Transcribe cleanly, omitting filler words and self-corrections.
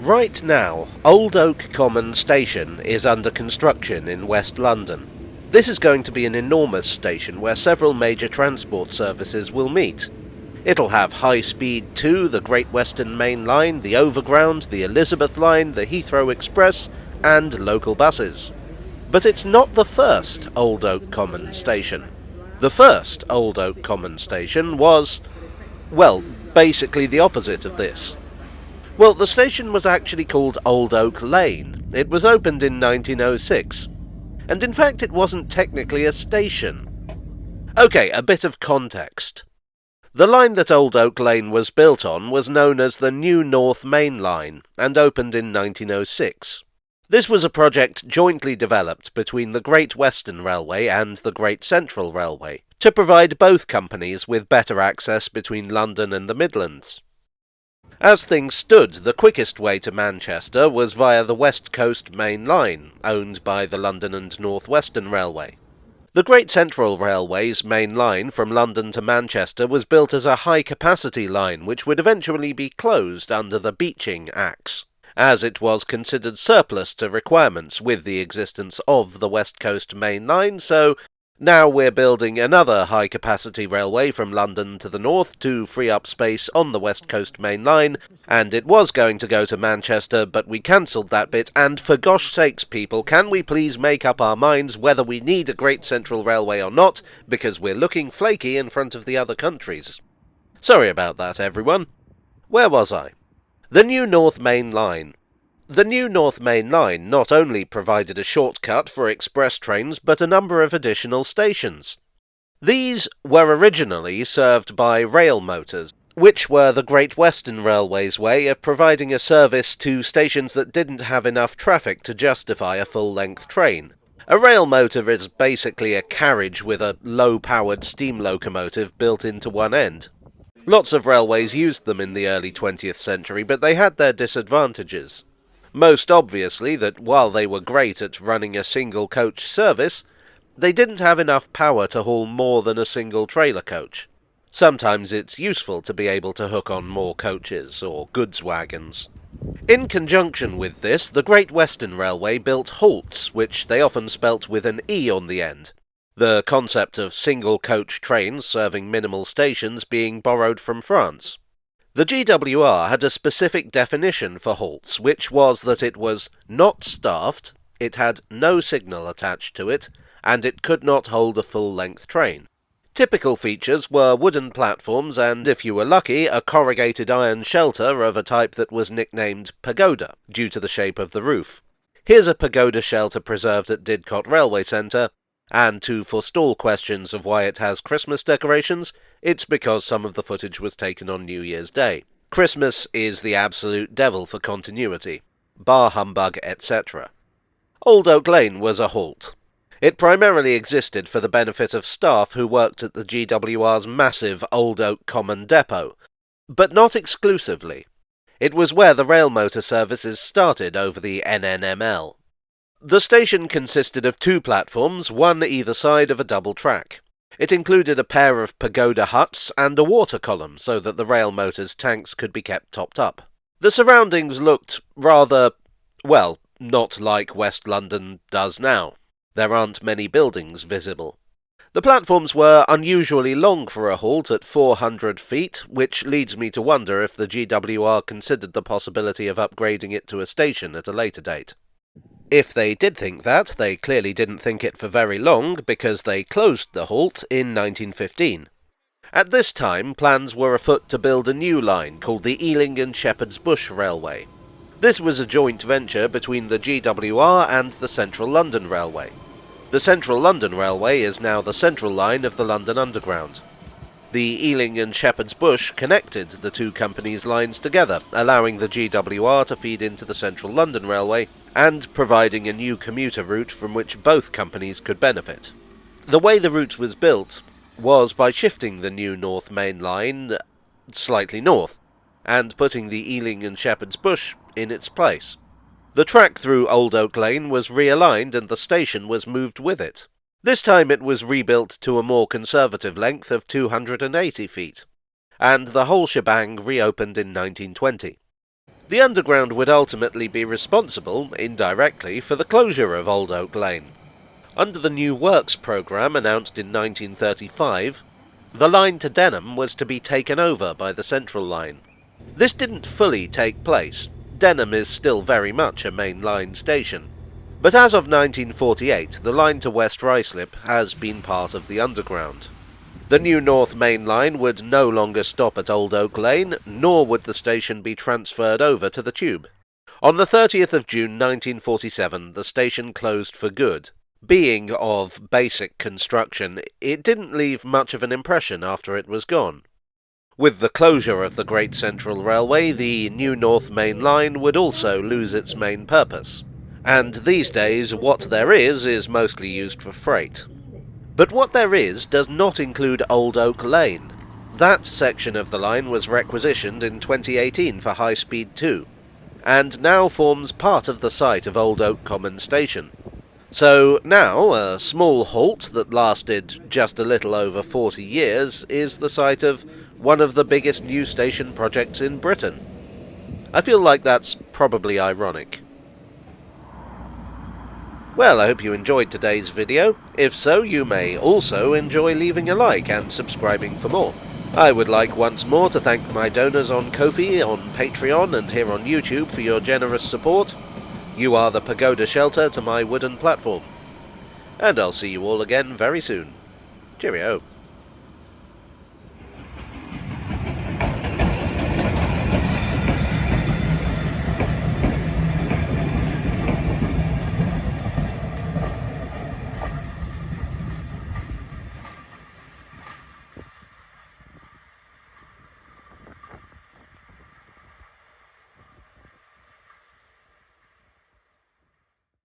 Right now, Old Oak Common Station is under construction in West London. This is going to be an enormous station where several major transport services will meet. It'll have High Speed 2, the Great Western Main Line, the Overground, the Elizabeth Line, the Heathrow Express, and local buses. But it's not the first Old Oak Common Station. The first Old Oak Common Station was, well, basically the opposite of this. Well, the station was actually called Old Oak Lane. It was opened in 1906. And in fact, it wasn't technically a station. Okay, a bit of context. The line that Old Oak Lane was built on was known as the New North Main Line, and opened in 1906. This was a project jointly developed between the Great Western Railway and the Great Central Railway, to provide both companies with better access between London and the Midlands. As things stood, the quickest way to Manchester was via the West Coast Main Line, owned by the London and North Western Railway. The Great Central Railway's main line from London to Manchester was built as a high-capacity line which would eventually be closed under the Beeching Acts, as it was considered surplus to requirements with the existence of the West Coast Main Line, so now we're building another high-capacity railway from London to the north to free up space on the West Coast Main Line, and it was going to go to Manchester, but we cancelled that bit, and for gosh sakes, people, can we please make up our minds whether we need a Great Central Railway or not, because we're looking flaky in front of the other countries. Sorry about that, everyone. Where was I? The New North Main Line. The New North Main Line not only provided a shortcut for express trains, but a number of additional stations. These were originally served by rail motors, which were the Great Western Railway's way of providing a service to stations that didn't have enough traffic to justify a full-length train. A rail motor is basically a carriage with a low-powered steam locomotive built into one end. Lots of railways used them in the early 20th century, but they had their disadvantages. Most obviously that while they were great at running a single coach service, they didn't have enough power to haul more than a single trailer coach. Sometimes it's useful to be able to hook on more coaches or goods wagons. In conjunction with this, the Great Western Railway built Halts, which they often spelt with an E on the end. The concept of single coach trains serving minimal stations being borrowed from France. The GWR had a specific definition for Halts, which was that it was not staffed, it had no signal attached to it, and it could not hold a full-length train. Typical features were wooden platforms and, if you were lucky, a corrugated iron shelter of a type that was nicknamed pagoda, due to the shape of the roof. Here's a pagoda shelter preserved at Didcot Railway Centre, and to forestall questions of why it has Christmas decorations, it's because some of the footage was taken on New Year's Day. Christmas is the absolute devil for continuity. Bar humbug, etc. Old Oak Lane was a halt. It primarily existed for the benefit of staff who worked at the GWR's massive Old Oak Common Depot, but not exclusively. It was where the rail motor services started over the NNML. The station consisted of two platforms, one either side of a double track. It included a pair of pagoda huts and a water column so that the rail motor's tanks could be kept topped up. The surroundings looked rather, well, not like West London does now. There aren't many buildings visible. The platforms were unusually long for a halt at 400 feet, which leads me to wonder if the GWR considered the possibility of upgrading it to a station at a later date. If they did think that, they clearly didn't think it for very long, because they closed the halt in 1915. At this time, plans were afoot to build a new line called the Ealing and Shepherd's Bush Railway. This was a joint venture between the GWR and the Central London Railway. The Central London Railway is now the central line of the London Underground. The Ealing and Shepherd's Bush connected the two companies' lines together, allowing the GWR to feed into the Central London Railway, and providing a new commuter route from which both companies could benefit. The way the route was built was by shifting the New North Main Line slightly north, and putting the Ealing and Shepherd's Bush in its place. The track through Old Oak Lane was realigned and the station was moved with it. This time it was rebuilt to a more conservative length of 280 feet, and the whole shebang reopened in 1920. The Underground would ultimately be responsible, indirectly, for the closure of Old Oak Lane. Under the New Works programme announced in 1935, the line to Denham was to be taken over by the Central Line. This didn't fully take place. Denham is still very much a main line station. But as of 1948, the line to West Ruislip has been part of the Underground. The new North Main Line would no longer stop at Old Oak Lane, nor would the station be transferred over to the Tube. On the 30th of June 1947, the station closed for good. Being of basic construction, it didn't leave much of an impression after it was gone. With the closure of the Great Central Railway, the new North Main Line would also lose its main purpose. And these days, what there is mostly used for freight. But what there is does not include Old Oak Lane. That section of the line was requisitioned in 2018 for High Speed 2, and now forms part of the site of Old Oak Common Station. So now, a small halt that lasted just a little over 40 years is the site of one of the biggest new station projects in Britain. I feel like that's probably ironic. Well, I hope you enjoyed today's video. If so, you may also enjoy leaving a like and subscribing for more. I would like once more to thank my donors on Ko-fi, on Patreon, and here on YouTube for your generous support. You are the pagoda shelter to my wooden platform. And I'll see you all again very soon. Cheerio.